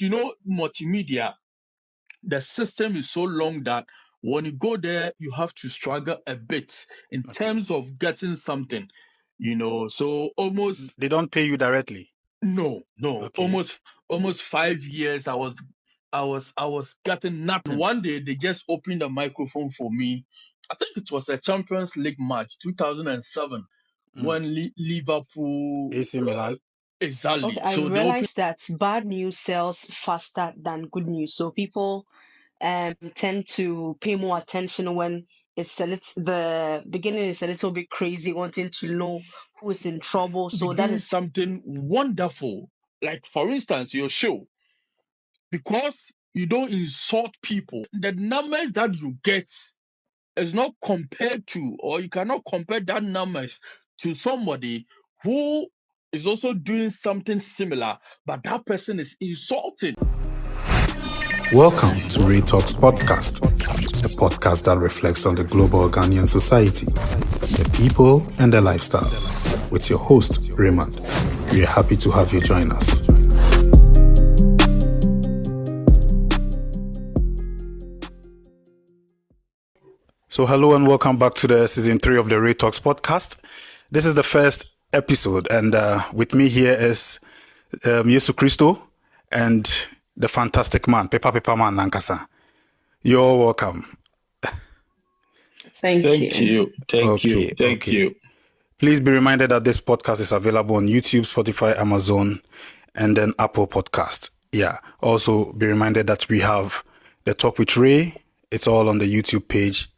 multimedia, the system is so long that when you go there, you have to struggle a bit in terms of getting something, So almost They don't pay you directly. no, Okay. almost 5 years I was getting nothing. One day they just opened a microphone for me. I think it was a Champions League match, 2007, when Liverpool AC Milan. exactly. Okay, I So they opened. realized that bad news sells faster than good news. So people tend to pay more attention when the beginning is a little bit crazy, wanting to know who is in trouble. Be So that doing is something wonderful. Like, for instance, your show, because you don't insult people, the numbers that you get is not compared to, or you cannot compare that numbers to somebody who is also doing something similar, but that person is insulting. Welcome to Ray Talks Podcast, a podcast that reflects on the global Ghanaian society, the people, and the lifestyle. With your host, Raymond. We are happy to have you join us. So hello and welcome back to the season 3 of the Ray Talks Podcast. This is the first episode, and with me here is Yesu Kristo and the fantastic man, Pipapipaman Nankasa. You're welcome. thank you. Thank you. Please be reminded that this podcast is available on YouTube, Spotify, Amazon, and then Apple Podcast. Yeah. Also be reminded that we have the Talk with Ray. It's all on the YouTube page,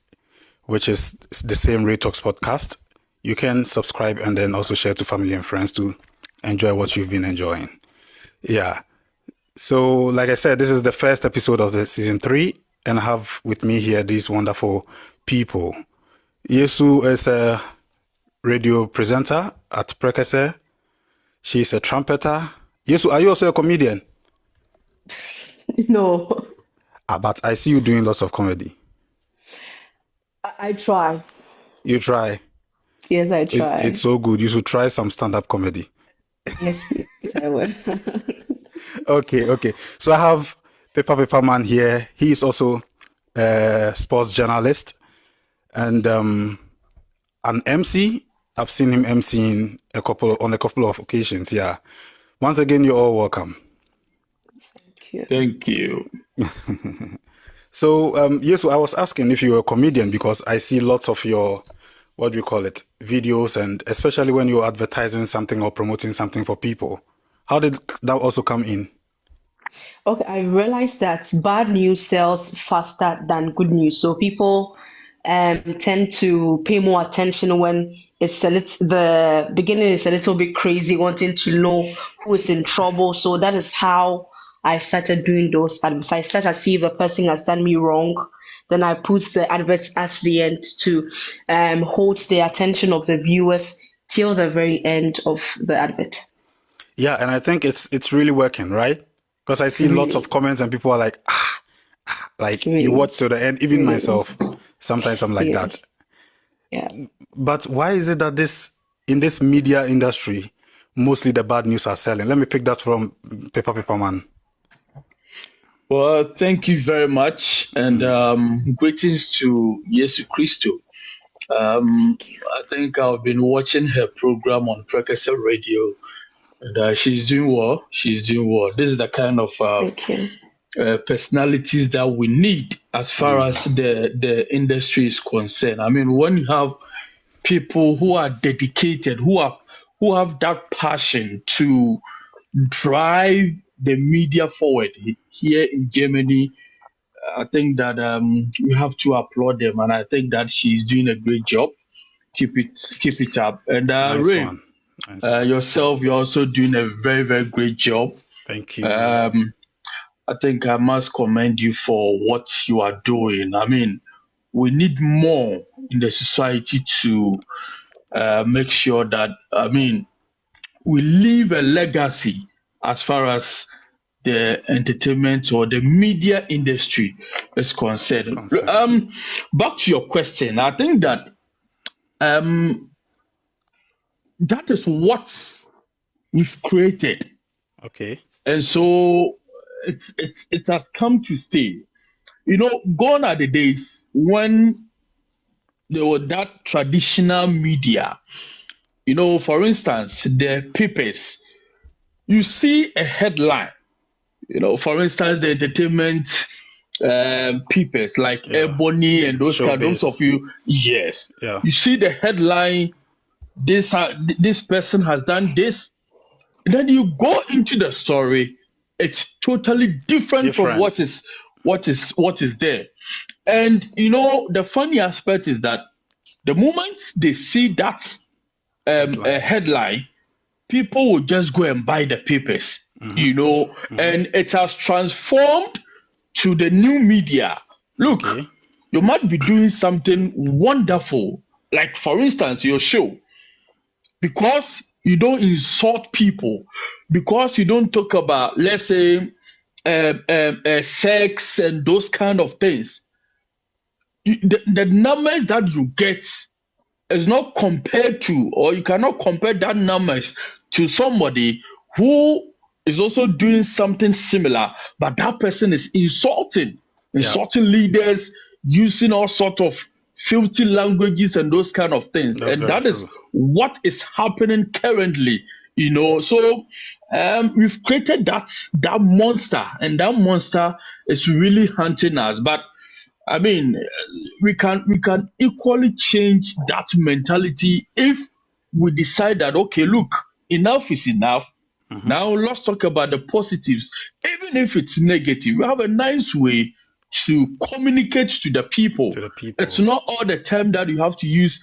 which is the same Ray Talks Podcast. You can subscribe and then also share to family and friends to enjoy what you've been enjoying. Yeah. So, like I said, this is the first episode of the season 3, and I have with me here these wonderful people. Yesu is a radio presenter at Prekese. She's a trumpeter. Yesu, are you also a comedian? No, But I see you doing lots of comedy. I try. You try. Yes, I try. It's so good. You should try some stand-up comedy. Yes, please, I will. Okay. So I have Pipapipaman here. He is also a sports journalist and an MC. I've seen him MCing on a couple of occasions. Yeah. Once again, you're all welcome. Thank you. So, yes, I was asking if you're a comedian because I see lots of your, what do you call it, videos, and especially when you're advertising something or promoting something for people. How did that also come in? Okay, I realized that bad news sells faster than good news. So people tend to pay more attention when the beginning is a little bit crazy, wanting to know who is in trouble. So that is how I started doing those adverts. I start to see if the person has done me wrong. Then I put the adverts at the end to hold the attention of the viewers till the very end of the advert. Yeah, and I think it's really working, right? Because I see lots of comments and people are like, like you watch to the end. Even myself, sometimes I'm like that. Yeah. But why is it that in this media industry, mostly the bad news are selling? Let me pick that from Pipapipaman. Well, thank you very much, and greetings to Yesu Kristo. I think I've been watching her program on Prekese Radio, and she's doing well. This is the kind of personalities that we need as far as the industry is concerned. I mean, when you have people who are dedicated, who have that passion to drive the media forward here in Germany, I think that we have to applaud them, and I think that she's doing a great job. Keep it up. And Ray, yourself, you're also doing a very, very great job. Thank you. I think I must commend you for what you are doing. I mean, we need more in the society to make sure that, we leave a legacy as far as the entertainment or the media industry is concerned. Back to your question, I think that that is what we've created. Okay. And so it has come to stay. Gone are the days when there was that traditional media. For instance, the papers. You see a headline. For instance, the entertainment papers like Ebony and those of you. Yes. Yeah. You see the headline. This person has done this. Then you go into the story. It's totally different from what is there. And the funny aspect is that the moment they see that headline, people will just go and buy the papers, and it has transformed to the new media. Look, you might be doing something wonderful, like for instance, your show, because you don't insult people, because you don't talk about, let's say, sex and those kind of things. The numbers that you get is not compared to, or you cannot compare that numbers to somebody who is also doing something similar, but that person is insulting leaders, using all sort of filthy languages and those kind of things. That is what is happening currently. So we've created that monster, and that monster is really hunting us. But I mean, we can equally change that mentality if we decide that, okay, look, enough is enough. Now let's talk about the positives. Even if it's negative, we have a nice way to communicate to the people. It's not all the time that you have to use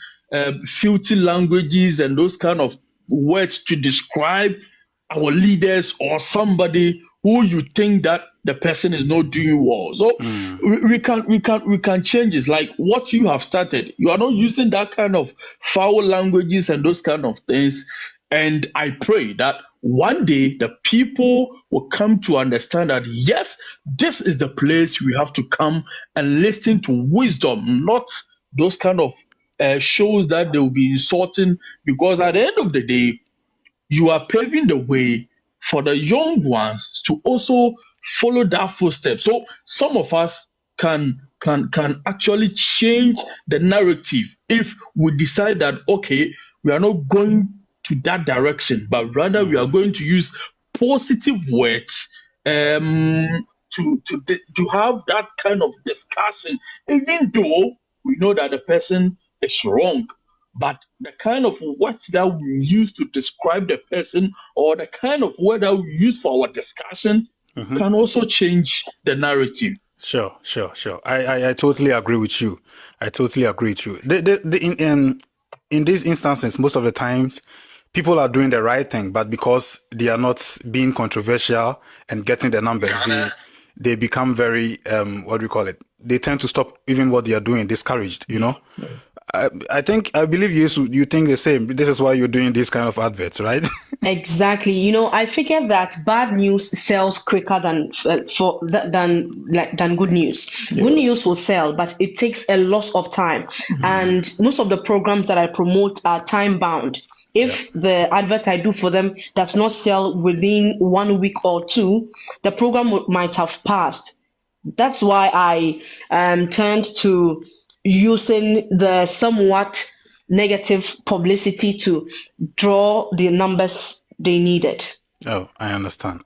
filthy languages and those kind of words to describe our leaders or somebody who you think that the person is not doing well. So we can change it. Like what you have started. You are not using that kind of foul languages and those kind of things. And I pray that one day the people will come to understand that, yes, this is the place we have to come and listen to wisdom, not those kind of shows that they will be insulting. Because at the end of the day, you are paving the way for the young ones to also follow that footstep. So some of us can actually change the narrative if we decide that, okay, we are not going to that direction, but rather we are going to use positive words to have that kind of discussion, even though we know that the person is wrong. But the kind of words that we use to describe the person, or the kind of word that we use for our discussion, can also change the narrative. Sure. I totally agree with you. In these instances, most of the times, people are doing the right thing, but because they are not being controversial and getting the numbers, they become very, they tend to stop even what they are doing, discouraged, I believe you think the same. This is why you're doing these kind of adverts, right? Exactly. I figure that bad news sells quicker than good news. Good news will sell, but it takes a lot of time. And most of the programs that I promote are time bound. If the advert I do for them does not sell within 1 week or two, the program might have passed. That's why I turned to using the somewhat negative publicity to draw the numbers they needed. Oh, I understand.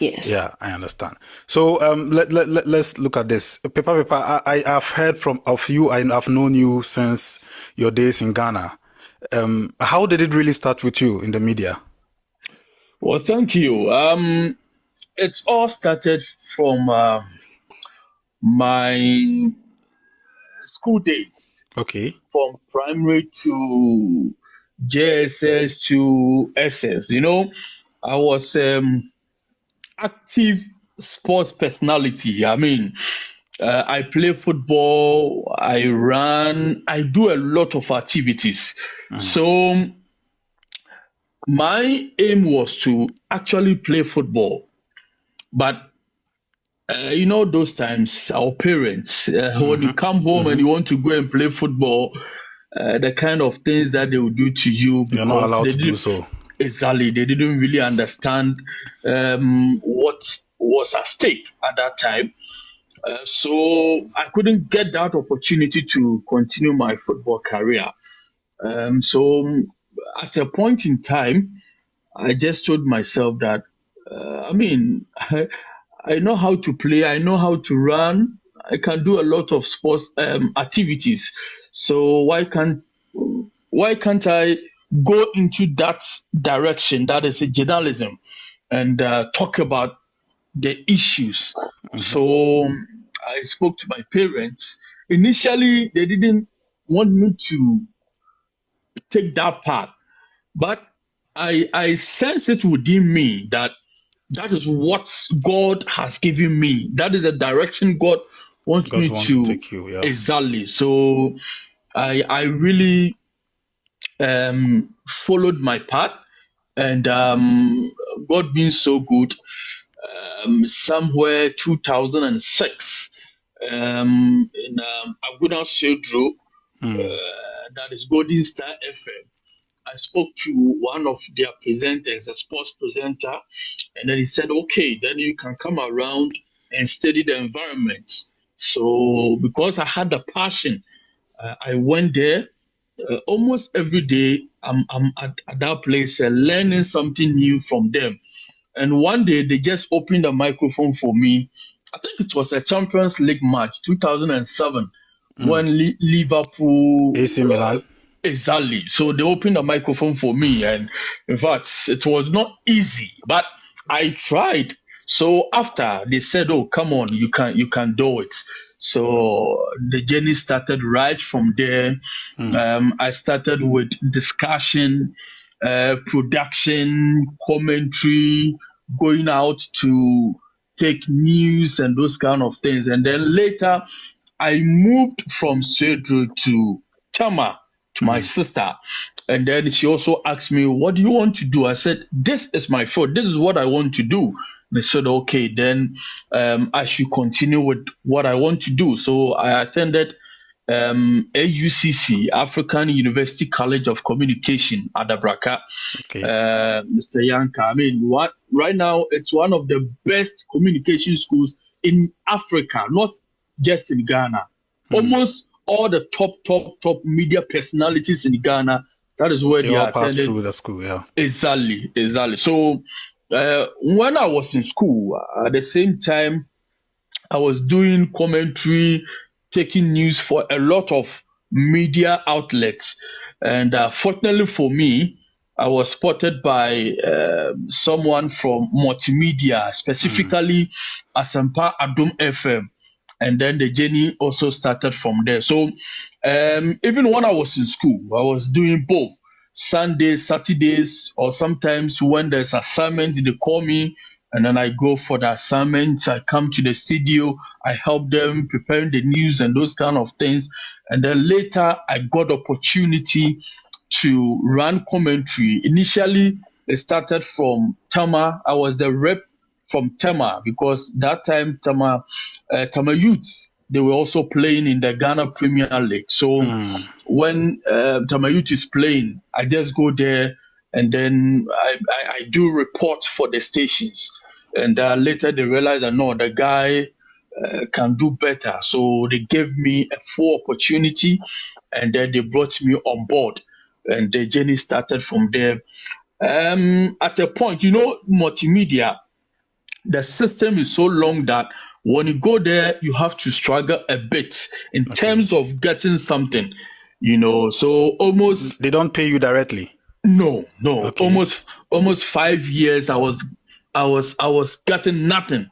Yes. Yeah, I understand. So let's look at this. Pipa, I have heard of you. I have known you since your days in Ghana. How did it really start with you in the media? Well, thank you. It's all started from my school days. Okay. From primary to JSS to SS. I was active sports personality. I mean, I play football, I run, I do a lot of activities. So my aim was to actually play football. But those times, our parents, when you come home and you want to go and play football, the kind of things that they will do to you, because you're not allowed to do so. Exactly, they didn't really understand what was at stake at that time. So I couldn't get that opportunity to continue my football career. So at a point in time, I just told myself that, I know how to play, I know how to run, I can do a lot of sports activities. So why can't I go into that direction? That is a journalism, and talk about the issues. So I spoke to my parents. Initially, they didn't want me to take that path, but I sense it within me that is what God has given me. That is the direction God wants God me wants to to take you, yeah. exactly. So I really followed my path, and God being so good, somewhere 2006, in Aguna Shedro, that is Golden Star FM. I spoke to one of their presenters, a sports presenter, and then he said, okay, then you can come around and study the environment. So because I had the passion, I went there. Almost every day, I'm at that place learning something new from them. And one day, they just opened a microphone for me. I think it was a Champions League match, 2007, when Liverpool. AC Milan. Exactly. So they opened a microphone for me, and in fact, it was not easy, but I tried. So after they said, "Oh, come on, you can do it." So the journey started right from there. I started with discussion, production, commentary, going out to take news and those kind of things, and then later I moved from Cedro to Tama to my sister. And then she also asked me, what do you want to do? I said, this is my field. This is what I want to do. They said, okay, then I should continue with what I want to do. So I attended AUCC, African University College of Communication at Abraka. Okay. Mr. Yanka, I mean, right now it's one of the best communication schools in Africa, not just in Ghana. Almost all the top media personalities in Ghana, that is where they all are passed attended. through the school, yeah. Exactly. So when I was in school, at the same time, I was doing commentary, taking news for a lot of media outlets. And fortunately for me, I was spotted by someone from multimedia, specifically Asampa Adum FM. And then the journey also started from there. So even when I was in school, I was doing both Sundays, Saturdays, or sometimes when there's assignment, they call me and then I go for the assignments. I come to the studio, I help them preparing the news and those kind of things. And then later I got opportunity to run commentary. Initially, it started from Tama. I was the rep from Tama because that time Tama Youth, they were also playing in the Ghana Premier League. So when Tama Youth is playing, I just go there and then I do reports for the stations. And later they realized that no, the guy can do better. So they gave me a full opportunity and then they brought me on board. And the journey started from there. At a point, multimedia, the system is so long that when you go there, you have to struggle a bit in terms of getting something, So almost they don't pay you directly. No. Okay. Almost 5 years, I was getting nothing.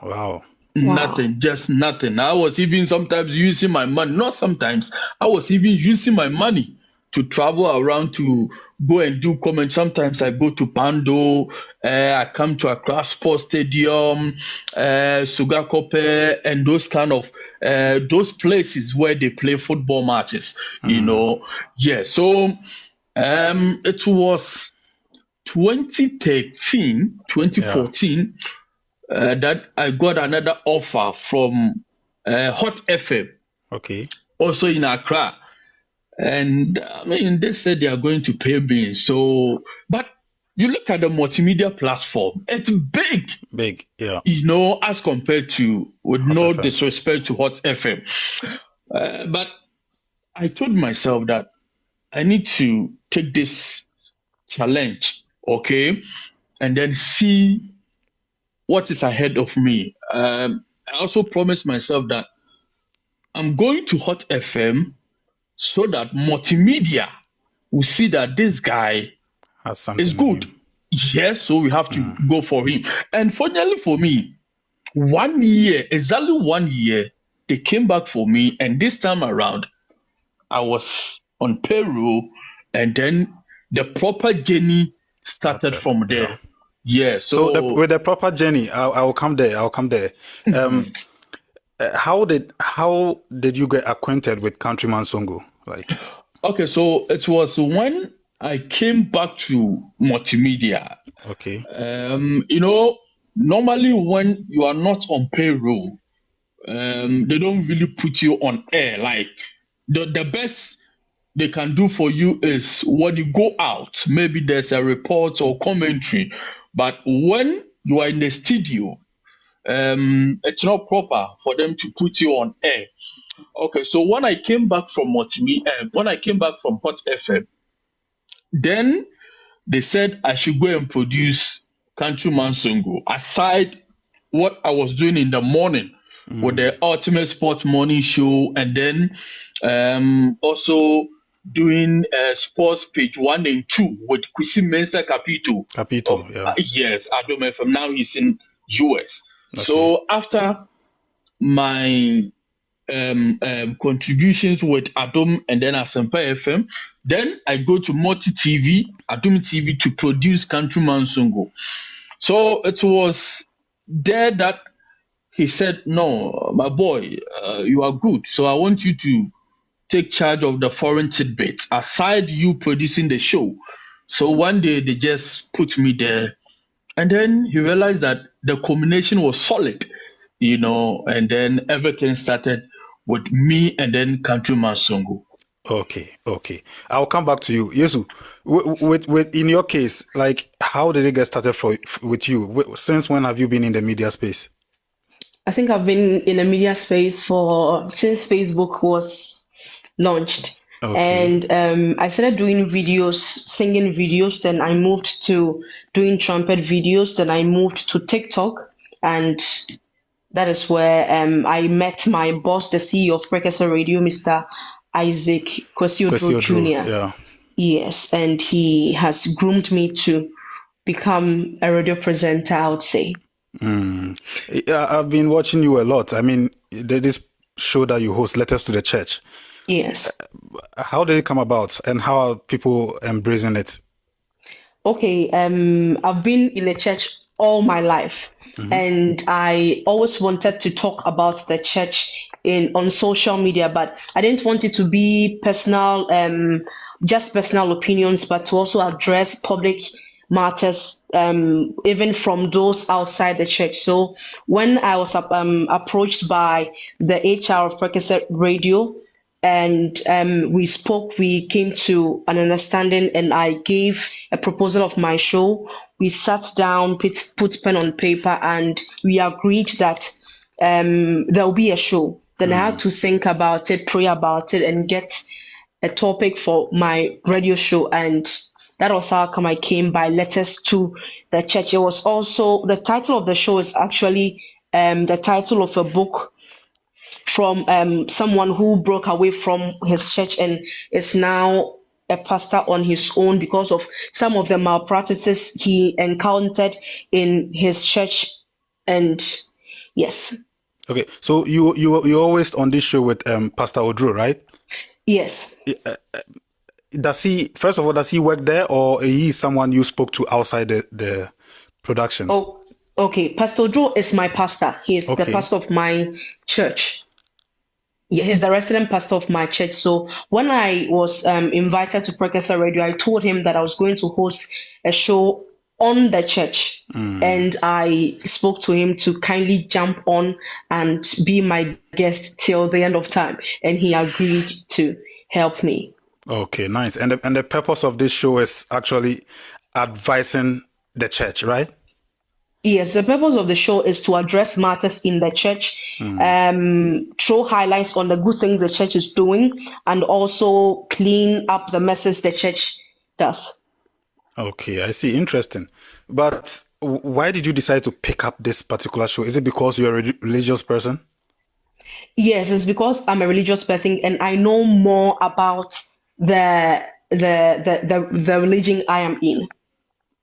Wow. Nothing, just nothing. I was even sometimes using my money. Not sometimes. I was even using my money to travel around to go and do comments. Sometimes I go to Pando, I come to Accra Sports Stadium, Sugakope, and those kind of those places where they play football matches. Yeah. So it was 2014 that I got another offer from Hot FM. Okay. Also in Accra. And they said they are going to pay me. So, but you look at the multimedia platform, it's big, Big, yeah. as compared to, with Hot no FM. disrespect to Hot FM. But I told myself that I need to take this challenge, okay, and then see what is ahead of me. I also promised myself that I'm going to Hot FM so that multimedia will see that this guy Has something is in good. him. Yes, so we have to go for him. And fortunately for me, 1 year, exactly 1 year, they came back for me, and this time around, I was on payroll, and then the proper journey started from there. Yeah. So with the proper journey, I will come there. How did you get acquainted with Countryman Songo? Like, okay, so it was when I came back to multimedia. okay, Normally when you are not on payroll, they don't really put you on air. Like the best they can do for you is when you go out, maybe there's a report or commentary. But when you are in the studio, it's not proper for them to put you on air. Okay, so when I came back from when I came back from Hot FM, then they said I should go and produce Countryman Songo. Aside what I was doing in the morning with the Ultimate Sport Morning Show, and then also doing Sports Page 1 and 2 with Kwesi Mensah Capito. yeah. Yes, Adom FM. Now he's in US. Okay. So after my contributions with Adom and then Asempa FM, then I go to Multi TV, Adom TV, to produce Countryman Songo. So it was there that he said, "No, my boy, you are good. So I want you to take charge of the foreign tidbits aside you producing the show." So one day they just put me there, and then he realized that the combination was solid, and then everything started with me and then Countryman Songo. Okay. I'll come back to you, Yesu. With in your case, like, how did it get started with you? Since when have you been in the media space? I think I've been in the media space since Facebook was launched. Okay. And I started doing videos, singing videos. Then I moved to doing trumpet videos. Then I moved to TikTok, and that is where I met my boss, the CEO of Precursor Radio, Mr. Isaac Kwesi Jr. Yeah. Yes, and he has groomed me to become a radio presenter, I would say. I've been watching you a lot. I mean, this show that you host, Letters to the Church. Yes. How did it come about, and how are people embracing it? Okay, I've been in the church all my life, and I always wanted to talk about the church on social media, but I didn't want it to be personal, just personal opinions, but to also address public matters, even from those outside the church. So when I was approached by the HR of Precursor Radio, and we came to an understanding, and I gave a proposal of my show. We sat down, put pen on paper, and we agreed that there will be a show. Then I had to think about it, pray about it, and get a topic for my radio show. And that was how come I came by Letters to the Church. It was also, the title of the show is actually the title of a book from someone who broke away from his church and is now a pastor on his own because of some of the malpractices he encountered in his church. And yes. Okay, so you're always on this show with Pastor Odro, right? Yes. Does he work there, or he is someone you spoke to outside the production? Oh, okay. Pastor Odro is my pastor. He is the pastor of my church. Yeah, he's the resident pastor of my church. So when I was invited to Precursor Radio, I told him that I was going to host a show on the church. And I spoke to him to kindly jump on and be my guest till the end of time. And he agreed to help me. Okay, nice. And the purpose of this show is actually, advising the church, right? Yes, the purpose of the show is to address matters in the church, throw highlights on the good things the church is doing, and also clean up the messes the church does. Okay, I see. Interesting. But why did you decide to pick up this particular show? Is it because you're a religious person? Yes, it's because I'm a religious person and I know more about the religion I am in.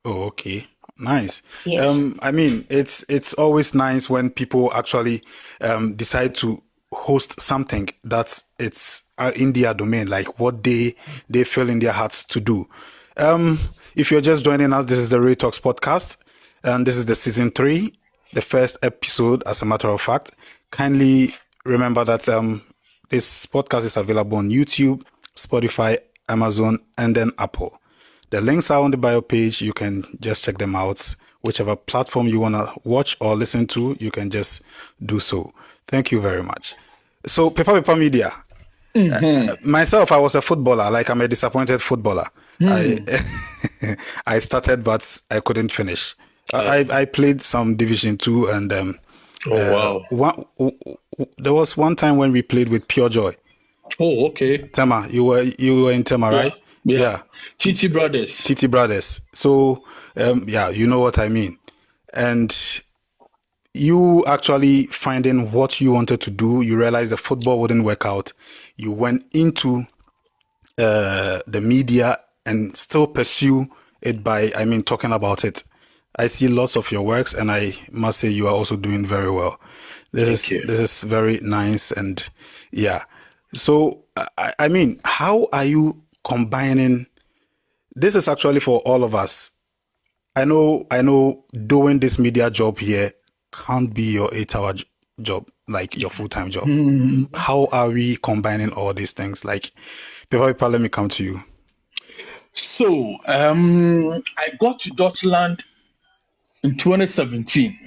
Oh, okay. Nice. Yes. I mean, it's always nice when people actually decide to host something that's it's in their domain, like what they feel in their hearts to do. If you're just joining us, this is the Ray Talks podcast, and this is the season 3, the first episode. As a matter of fact, kindly remember that this podcast is available on YouTube, Spotify, Amazon, and then Apple. The links are on the bio page. You can just check them out. Whichever platform you want to watch or listen to, you can just do so. Thank you very much. So, Pipapipaman Media. Myself, I was a footballer. Like, I'm a disappointed footballer. I started, but I couldn't finish. I played some Division 2, and there was one time when we played with Pure Joy. Oh, okay. Tema, you were in Tema, right? Yeah. TT Brothers. So, you know what I mean. And you actually finding what you wanted to do, you realized the football wouldn't work out. You went into the media and still pursue it by, talking about it. I see lots of your works, and I must say you are also doing very well. This is very nice, and yeah. So, how are you combining? This is actually for all of us. I know doing this media job here can't be your 8-hour job, like your full-time job. How are we combining all these things? Like, Pipapipa, let me come to you. So, I got to Dutchland in 2017.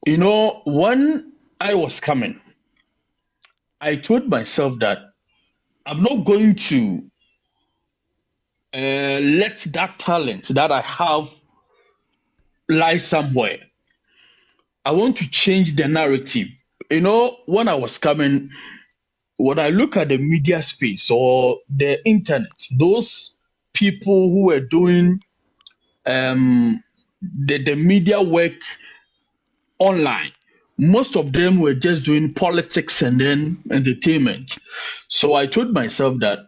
You know, when I was coming, I told myself that I'm not going to let that talent that I have lie somewhere. I want to change the narrative. You know, when I was coming, when I look at the media space or the internet, those people who were doing the media work online, most of them were just doing politics and then entertainment. So I told myself that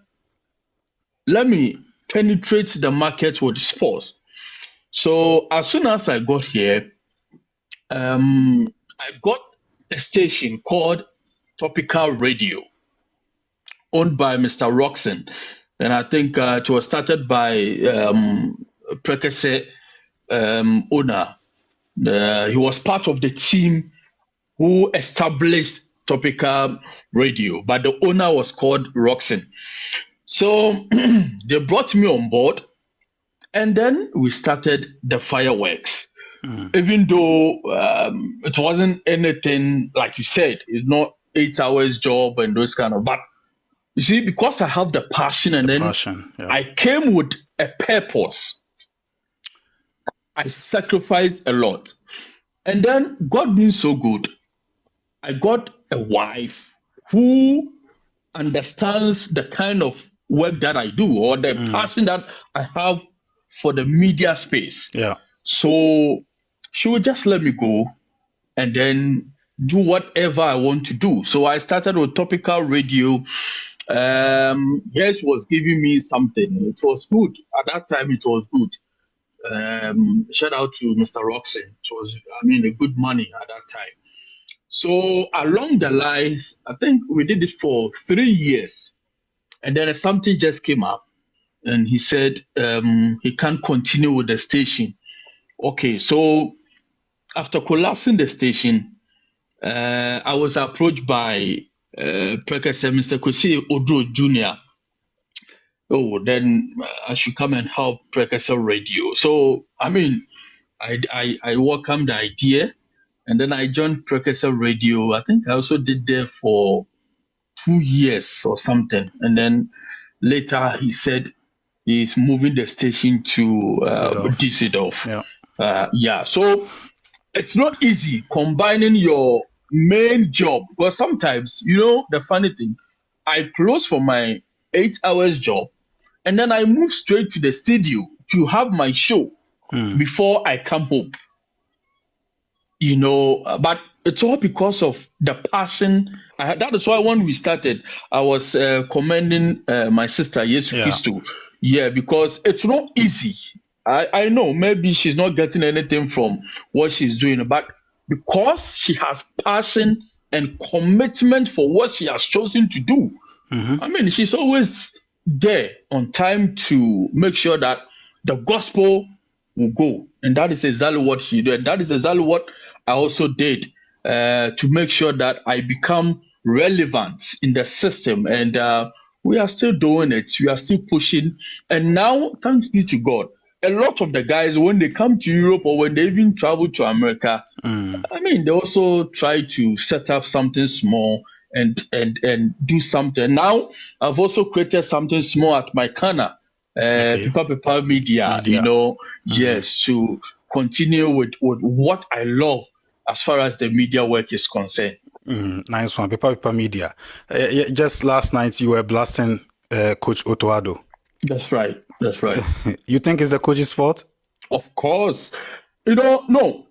let me penetrate the market with sports. So as soon as I got here, I got a station called Topical Radio, owned by Mr. Roxon. And I think it was started by Prekese owner. He was part of the team who established Topical Radio, but the owner was called Roxon. So they brought me on board, and then we started the fireworks. Even though it wasn't anything, like you said, it's not 8 hours job and those kind of, but you see, because I have the passion and I came with a purpose, I sacrificed a lot. And then God being so good, I got a wife who understands the kind of work that I do or the passion that I have for the media space. Yeah. So she would just let me go and then do whatever I want to do. So I started with Topical Radio. Yes, was giving me something. It was good. At that time, it was good. Shout out to Mr. Roxon. It was, a good money at that time. So along the lines, I think we did it for 3 years. And then something just came up and he said he can't continue with the station. Okay, so after collapsing the station, I was approached by Prekese, Mr. Kwesi Odro Jr. Oh, then I should come and help Prekese Radio. So, I welcomed the idea, and then I joined Prekese Radio. I think I also did there for 2 years or something. And then later he said he's moving the station to Düsseldorf. Düsseldorf. So it's not easy combining your main job, because sometimes, the funny thing, I close for my 8 hours job and then I move straight to the studio to have my show before I come home. But it's all because of the passion I had. That is why when we started, I was commending my sister, Yesu, Kristo. Yeah, because it's not easy. I know maybe she's not getting anything from what she's doing, but because she has passion and commitment for what she has chosen to do, I mean, she's always there on time to make sure that the gospel will go. And that is exactly what she did. That is exactly what I also did to make sure that I become relevant in the system. And we are still doing it. We are still pushing. And now, thanks be to God, a lot of the guys, when they come to Europe or when they even travel to America, I mean, they also try to set up something small and do something. Now, I've also created something small at my corner, Pipapipaman Media, yes, to continue with what I love as far as the media work is concerned. Nice one, Pipapipaman Media. Just last night, you were blasting Coach Otoado. That's right. You think it's the coach's fault? Of course. No,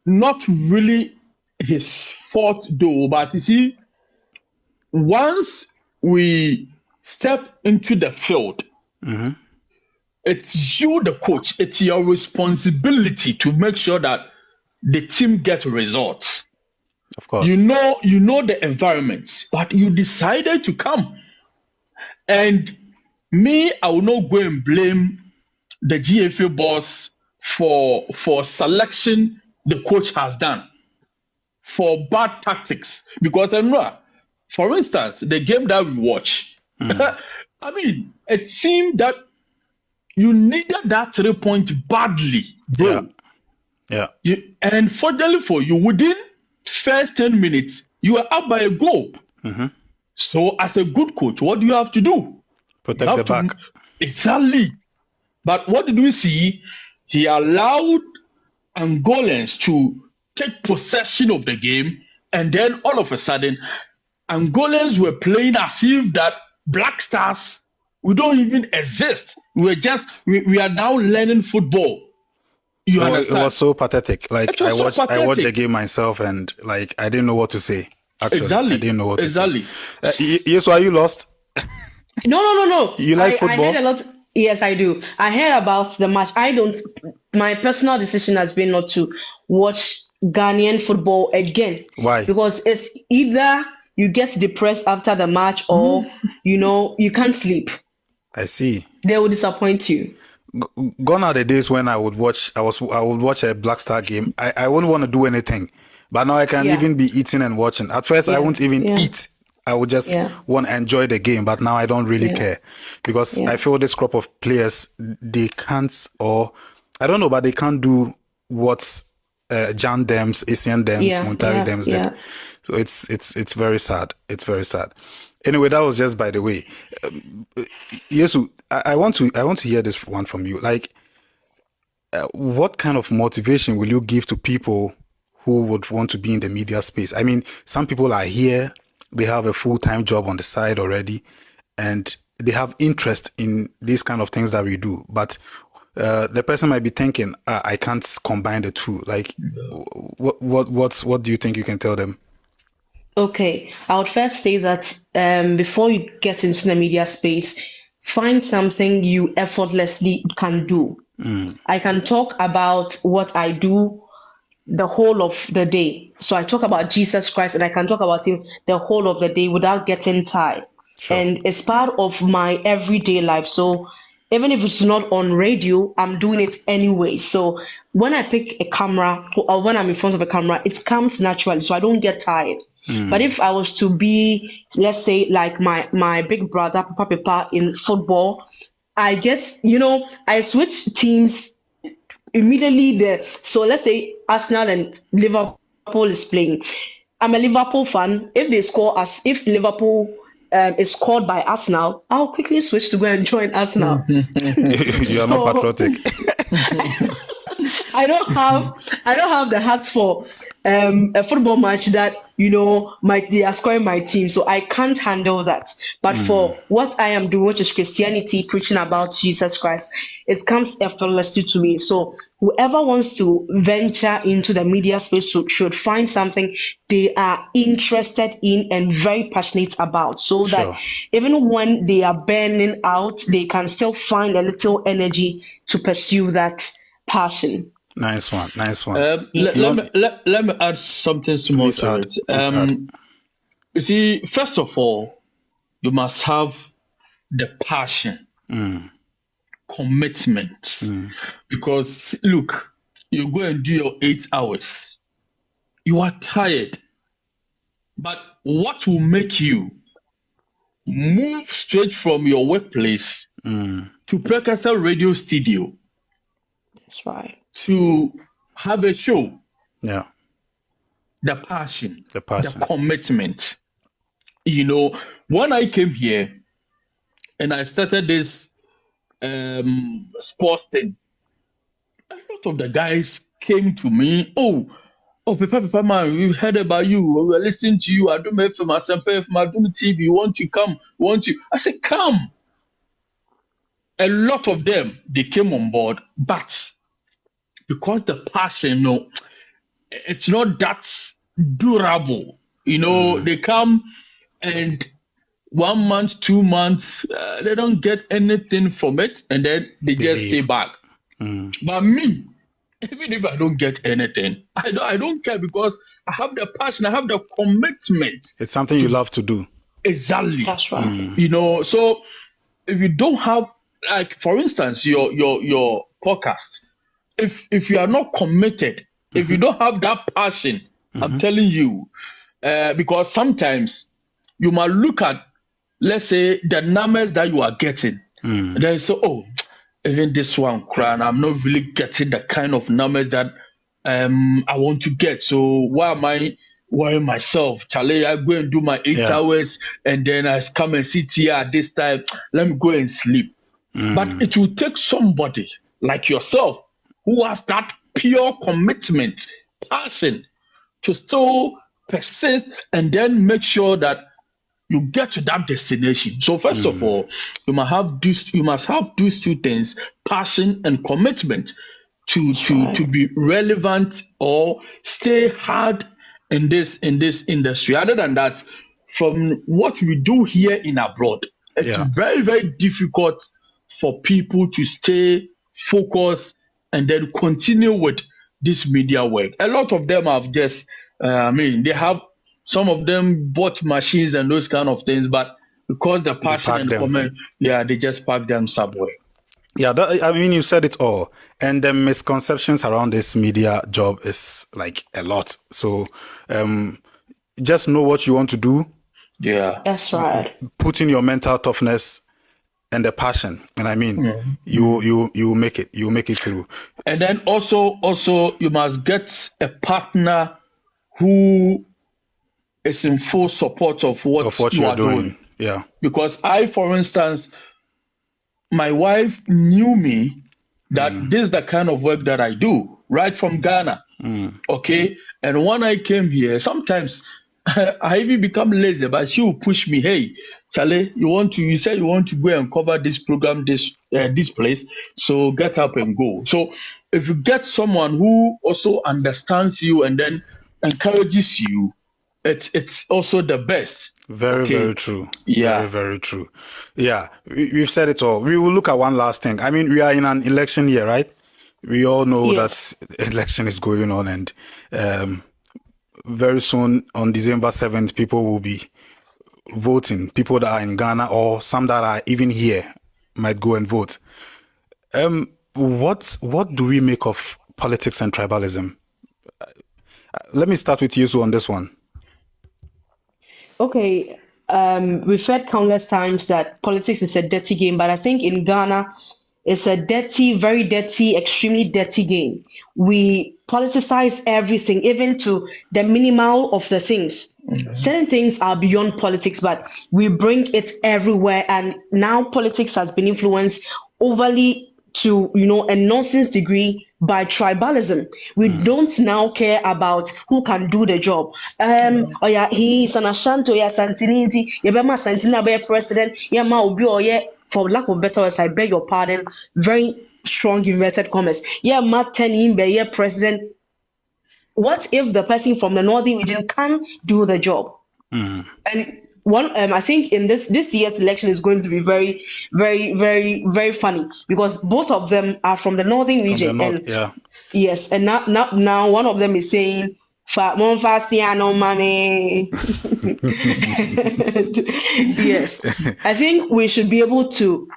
not really his fault though, but you see, once we step into the field, it's you, the coach. It's your responsibility to make sure that the team gets results. Of course. You know the environment, but you decided to come. And me, I will not go and blame the GFA boss for selection the coach has done, for bad tactics. Because I know, for instance, the game that we watch, I mean, it seemed that you needed that 3 point badly, bro. Yeah. And fortunately for you, within first 10 minutes, you are up by a goal. So as a good coach, what do you have to do? Protect the back. Exactly. But what did we see? He allowed Angolans to take possession of the game, and then all of a sudden, Angolans were playing as if that Black Stars, we don't even exist. We are now learning football. You understand? It was so pathetic. Like I watched the game myself, and like I didn't know what to say. Actually, exactly. I didn't know what to say. Exactly. Yes, are you lost? No. You like football? I heard a lot. Yes, I do. I heard about the match. My personal decision has been not to watch Ghanaian football again. Why? Because it's either you get depressed after the match or, you can't sleep. I see. They will disappoint you. Gone are the days when I would watch a Black Star game. I wouldn't want to do anything. But now I can even be eating and watching. At first, I wouldn't even eat. I would just want to enjoy the game. But now I don't really care. Because I feel this crop of players, they can't, or I don't know, but they can't do what Jan Dems, Asian Dems, Muntari Dems did. So it's very sad. It's very sad. Anyway, that was just by the way. Yesu, I want to hear this one from you. Like, what kind of motivation will you give to people who would want to be in the media space? I mean, some people are here, they have a full-time job on the side already, and they have interest in these kind of things that we do. But the person might be thinking, I can't combine the two. Like, what do you think you can tell them? Okay, I would first say that before you get into the media space, find something you effortlessly can do. I can talk about what I do the whole of the day. So I talk about Jesus Christ and I can talk about him the whole of the day without getting tired. Sure. And it's part of my everyday life. So even if it's not on radio, I'm doing it anyway. So when I pick a camera or when I'm in front of a camera, it comes naturally. So I don't get tired. But if I was to be, let's say, like my big brother, Papa in football, I get, I switch teams immediately there. So let's say Arsenal and Liverpool is playing. I'm a Liverpool fan. If they score if Liverpool is called by Arsenal, I'll quickly switch to go and join Arsenal. You are not patriotic. I don't have the heart for a football match that they are scoring my team, so I can't handle that. But for what I am doing, which is Christianity, preaching about Jesus Christ, it comes effortlessly to me. So whoever wants to venture into the media space should find something they are interested in and very passionate about, so that even when they are burning out, they can still find a little energy to pursue that passion. Nice one. Let me add something small to it. You see, first of all, you must have the passion, commitment. Because look, you go and do your 8 hours, you are tired. But what will make you move straight from your workplace to Prekasa Radio Studio? That's right. To have a show. Yeah. The passion, the commitment. When I came here and I started this sports thing, a lot of the guys came to me. Oh, Pipapipaman, we heard about you. We were listening to you. I do my FM, I do TV. Want to come? I said, come. A lot of them, they came on board, but because the passion, it's not that durable. They come and 1 month, 2 months, they don't get anything from it, and then they just stay back. But me, even if I don't get anything, I don't care, because I have the passion, I have the commitment. It's something you love to do. Exactly. That's right. So if you don't have, like, for instance, your podcast, if you are not committed, if you don't have that passion, I'm telling you, because sometimes you might look at, let's say, the numbers that you are getting, and then say, oh, even this one, I'm not really getting the kind of numbers that I want to get. So why am I worrying myself? Charlie, I go and do my 8 hours, and then I come and sit here at this time. Let me go and sleep. But it will take somebody like yourself who has that pure commitment, passion, to still persist and then make sure that you get to that destination. So first of all, you must have these two things: passion and commitment, to be relevant or stay hard in this industry. Other than that, from what we do here in abroad, it's very, very difficult for people to stay focused and then continue with this media work. A lot of them have just, they have, some of them bought machines and those kind of things, but because the passion and the comment, they just park them somewhere. Yeah, you said it all. And the misconceptions around this media job is like a lot. So just know what you want to do. Yeah. That's right. Put in your mental toughness and the passion. And you make it. You make it through. And then also you must get a partner who is in full support of what you are doing. Yeah. Because for instance, my wife knew me that this is the kind of work that I do right from Ghana. Okay. And when I came here, sometimes I even become lazy, but she will push me. Hey, Charlie, you said you want to go and cover this program, this place. So get up and go. So if you get someone who also understands you and then encourages you, it's also the best. Very, very true. Yeah. Very, very true. Yeah. We've said it all. We will look at one last thing. We are in an election year, right? We all know that election is going on, and very soon on December 7th, people will be voting. People that are in Ghana or some that are even here might go and vote. What do we make of politics and tribalism? Let me start with Yesu on this one. Okay, we've heard countless times that politics is a dirty game, but I think in Ghana, It's a dirty, very dirty, extremely dirty game. We politicize everything, even to the minimal of the things. Certain things are beyond politics, but we bring it everywhere. And now politics has been influenced overly to, a nonsense degree by tribalism. We don't now care about who can do the job. Oh yeah, he is an Ashanti, oh yeah, Santiniti, Yabama Santina be president, Yama Obi, oh yeah, for lack of better words, I beg your pardon, very strong inverted commas. Yeah, Matt Tenin be yeah president. What if the person from the northern region can do the job? And I think in this year's election is going to be very, very, very, very funny because both of them are from the northern region. Yes, and now one of them is saying, "Monfasiano money." Yes, I think we should be able to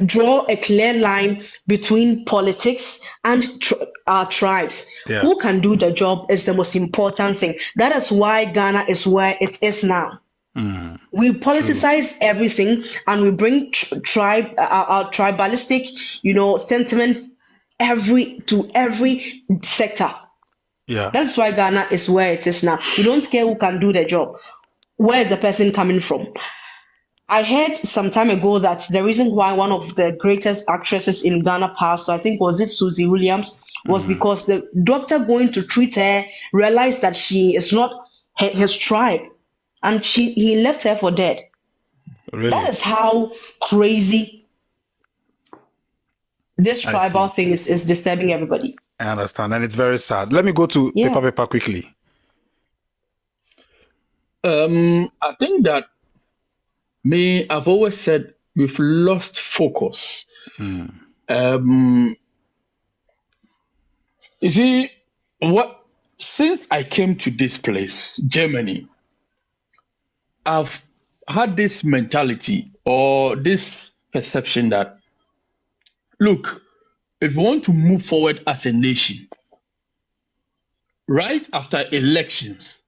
draw a clear line between politics and our tribes. Who can do the job is the most important thing. That is why Ghana is where it is now. We politicize everything and we bring our tribalistic, sentiments to every sector. That's why Ghana is where it is now. We don't care who can do the job. Where is the person coming from? I heard some time ago that the reason why one of the greatest actresses in Ghana passed, I think was it Susie Williams, was because the doctor going to treat her realized that she is not his tribe, and he left her for dead. Really? That is how crazy this tribal thing is disturbing everybody. I understand, and it's very sad. Let me go to Pipapipa quickly. I think that I've always said we've lost focus. You see, since I came to this place, Germany, I've had this mentality or this perception that, look, if we want to move forward as a nation, right after elections,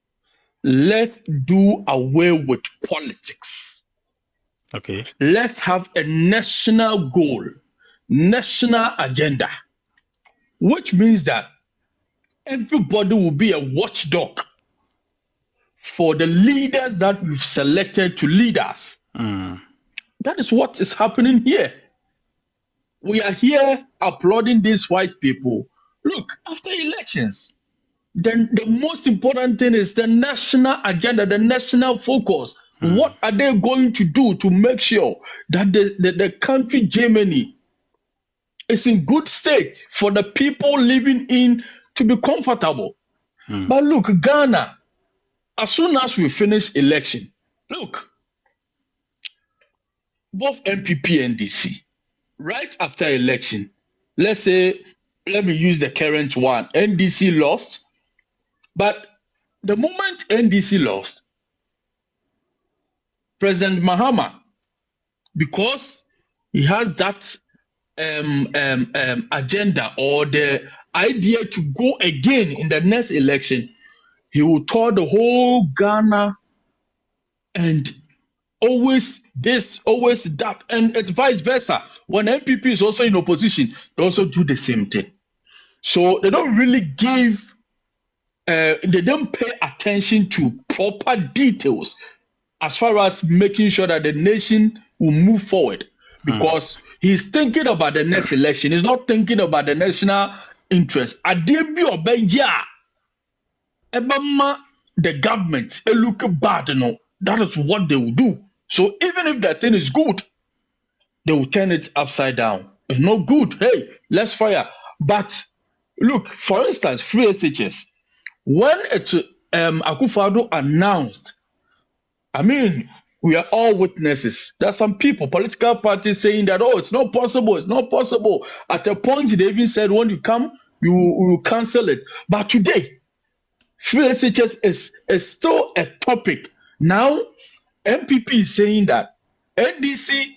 let's do away with politics. Okay. Let's have a national goal, national agenda, which means that everybody will be a watchdog for the leaders that we've selected to lead us. That is what is happening here. We are here applauding these white people. Look, after elections, then the most important thing is the national agenda, the national focus. What are they going to do to make sure that the country Germany is in good state for the people living in to be comfortable? But look, Ghana, as soon as we finish election, look, both MPP and DC, right after election, let me use the current one, NDC lost, but the moment NDC lost, President Mahama, because he has that agenda or the idea to go again in the next election, he will tour the whole Ghana and always this, always that, and it's vice versa. When MPP is also in opposition, they also do the same thing. So they don't really they don't pay attention to proper details as far as making sure that the nation will move forward, because he's thinking about the next election. He's not thinking about the national interest. The government, look bad, that is what they will do. So even if that thing is good, they will turn it upside down. It's not good. Hey, let's fire. But look, for instance, free SHS, when Akufo-Addo announced, I mean, we are all witnesses. There are some people, political parties saying that, oh, it's not possible, it's not possible. At a point, they even said, when you come, you will cancel it. But today, free SHS is still a topic. Now, MPP is saying that NDC,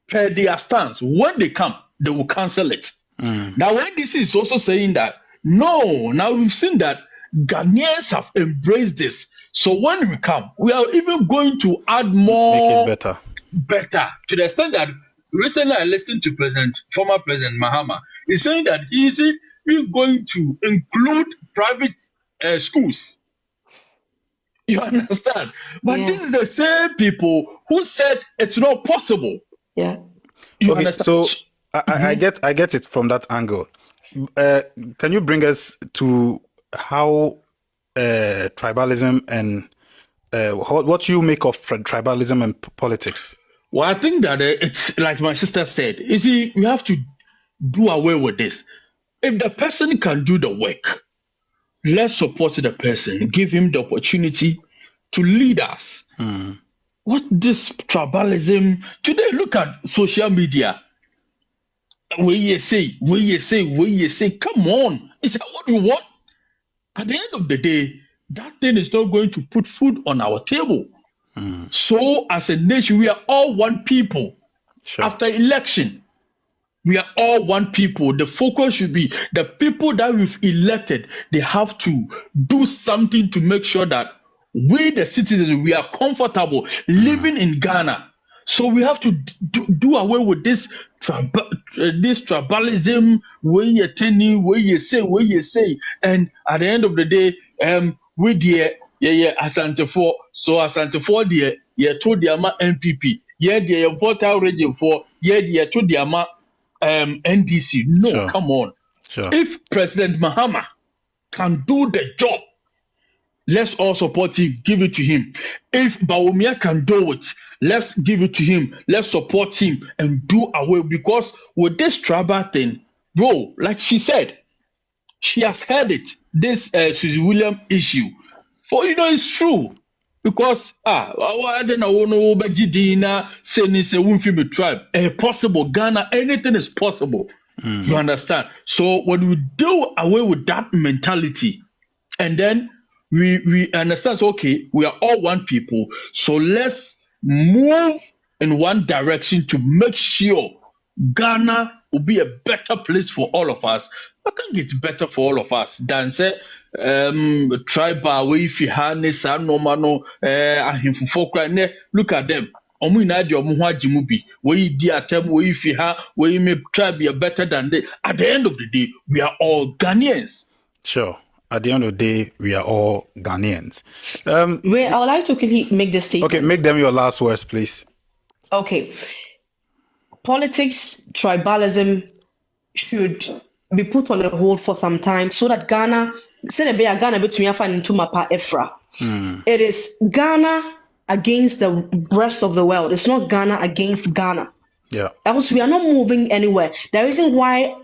per their stance, when they come, they will cancel it. Now, NDC is also saying that, no, now we've seen that Ghanaians have embraced this. So when we come, we are even going to add more. Make it better. To the extent that recently I listened to former President Mahama. He's saying that he's going to include private schools. You understand? But Yeah. this is the same people who said it's not possible. Yeah. You Okay, understand? so I get it from that angle. Can you bring us to how tribalism and what you make of tribalism and politics? Well, I think that it's like my sister said. You see, we have to do away with this. If the person can do the work, let's support the person, give him the opportunity to lead us. What this tribalism today? Look at social media. Where you say, come on. Is that what we want? At the end of the day, that thing is not going to put food on our table. So, as a nation, we are all one people. Sure. After election, we are all one people. The focus should be the people that we've elected. They have to do something to make sure that we, the citizens, we are comfortable living in Ghana. So we have to do away with this tribalism, where you tell me, where you say, and at the end of the day, we dear, Asante for so Asante for dear, to the ama NPP, dear vote out region for, dear to the ama NDC. No, Sure. come on. Sure. If President Mahama can do the job, let's all support him, give it to him. If Bawumia can do it, let's give it to him. Let's support him and do away. Because with this tribal thing, bro, like she said, she has heard it. This Susie Williams issue. For it's true. Because I don't know say tribe. Possible Ghana, anything is possible. You understand? So when we do away with that mentality, and then we understand, so, okay, we are all one people, so let's move in one direction to make sure Ghana will be a better place for all of us. I think it's better for all of us than say tribal way if you have no look at them. We if you have we may tribe be better than they. At the end of the day, we are all Ghanaians. Sure. At the end of the day, we are all Ghanaians. Wait, I would like to quickly make this statement. Okay, make them your last words, please. Okay. Politics, tribalism should be put on a hold for some time so that Ghana, it is Ghana against the rest of the world. It's not Ghana against Ghana. Yeah. Else we are not moving anywhere. The reason why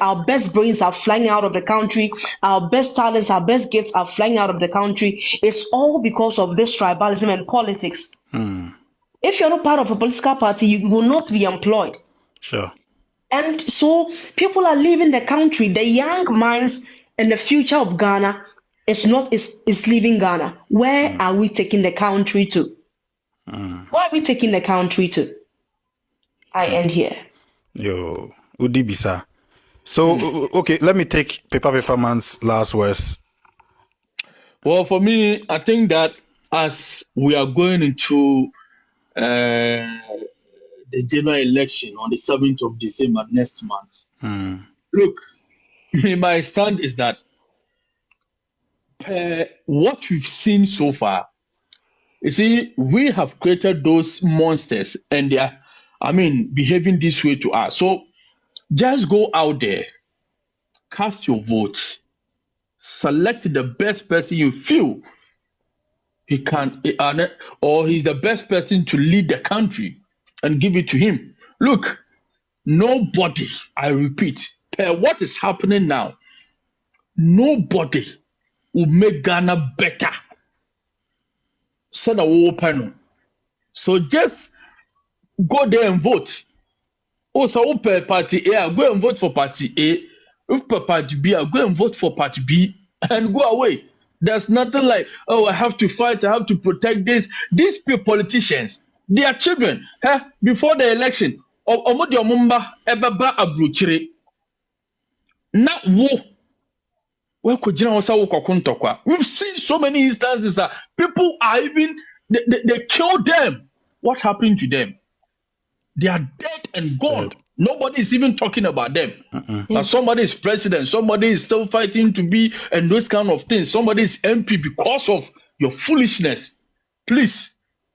our best brains are flying out of the country, our best talents, our best gifts are flying out of the country, is all because of this tribalism and politics. If you're not part of a political party, you will not be employed. Sure. And so people are leaving the country. The young minds and the future of Ghana is leaving Ghana. Where are we taking the country to? Where are we taking the country to? I end here. Yo, Udibisa. So, okay, let me take Pipapipaman's last words. Well, for me, I think that as we are going into the general election on the 7th of December next month, look, my stand is that what we've seen so far, you see, we have created those monsters and they are, behaving this way to us. So just go out there, cast your vote, select the best person you feel he can, or he's the best person to lead the country, and give it to him. Look, nobody, I repeat, what is happening now, nobody will make Ghana better. So just go there and vote. Oh, so party A, go and vote for party A. If party B, go and vote for party B and go away. There's nothing like, oh, I have to fight, I have to protect this. These politicians, they are children. Before the election, we've seen so many instances that people are even, they kill them. What happened to them? They are dead and gone. Nobody is even talking about them. Now somebody is president, somebody is still fighting to be, and those kind of things. Somebody is MP because of your foolishness. Please,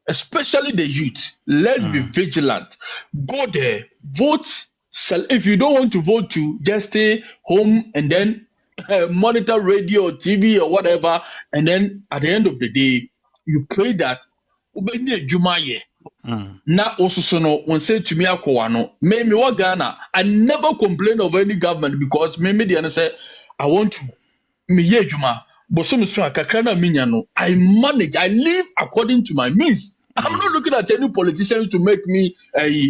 especially the youth, let's be vigilant. Go there, vote. If you don't want to vote, just stay home and then monitor radio, TV, or whatever. And then at the end of the day, you pray that na also no one say to me akwano me wa Ghana. I never complain of any government because me dey say I want to me ye adwuma bosom so akakra na minya no. I manage, I live according to my means. I'm not looking at any politician to make me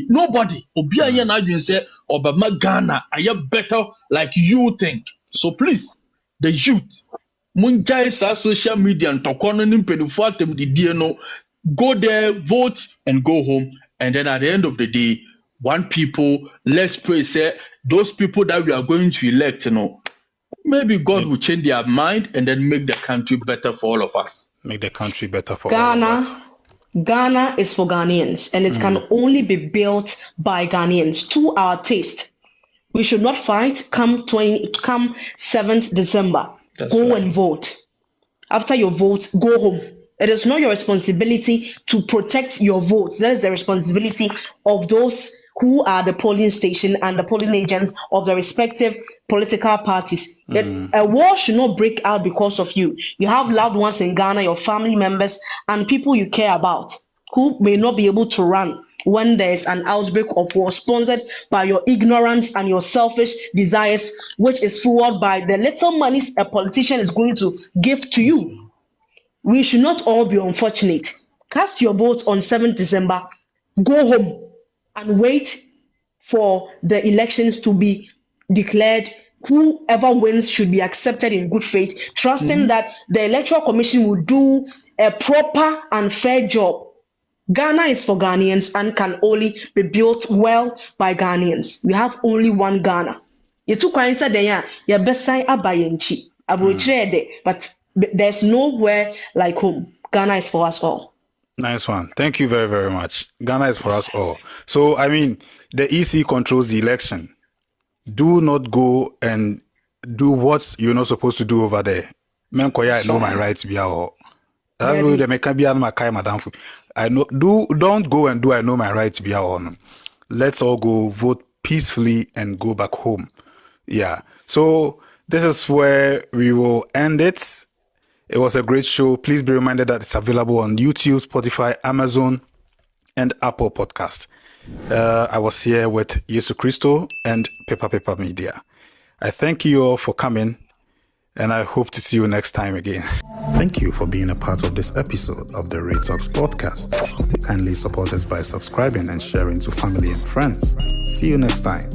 nobody. Obi aye na adwin say Obama Ghana I am better like you think. So please, the youth munjai sa social media and tokono nim pedifo atem di no. Go there, vote, and go home. And then at the end of the day, one people, let's pray, say, those people that we are going to elect, maybe God will change their mind and then make the country better for all of us. Make the country better for all of us. Ghana is for Ghanaians, and it can only be built by Ghanaians to our taste. We should not fight. Come 7th December. Go and vote. After your vote, go home. It is not your responsibility to protect your votes. That is the responsibility of those who are the polling station and the polling agents of the respective political parties. A war should not break out because of you. You have loved ones in Ghana, your family members, and people you care about who may not be able to run when there's an outbreak of war sponsored by your ignorance and your selfish desires, which is fueled by the little monies a politician is going to give to you. We should not all be unfortunate. Cast your vote on 7th December. Go home and wait for the elections to be declared. Whoever wins should be accepted in good faith, trusting that the Electoral Commission will do a proper and fair job. Ghana is for Ghanaians and can only be built well by Ghanaians. We have only one Ghana. But there's nowhere like home. Ghana is for us all. Nice one. Thank you very, very much. Ghana is for us all. So, I mean, the EC controls the election. Do not go and do what you're not supposed to do over there. I know my rights. I know. Don't go and do. I know my rights. Let's all go vote peacefully and go back home. Yeah. So this is where we will end it. It was a great show. Please be reminded that it's available on YouTube, Spotify, Amazon, and Apple Podcast. I was here with Yesu Kristo and Pipapipaman Media. I thank you all for coming, and I hope to see you next time again. Thank you for being a part of this episode of the Ray Talks podcast. Kindly support us by subscribing and sharing to family and friends. See you next time.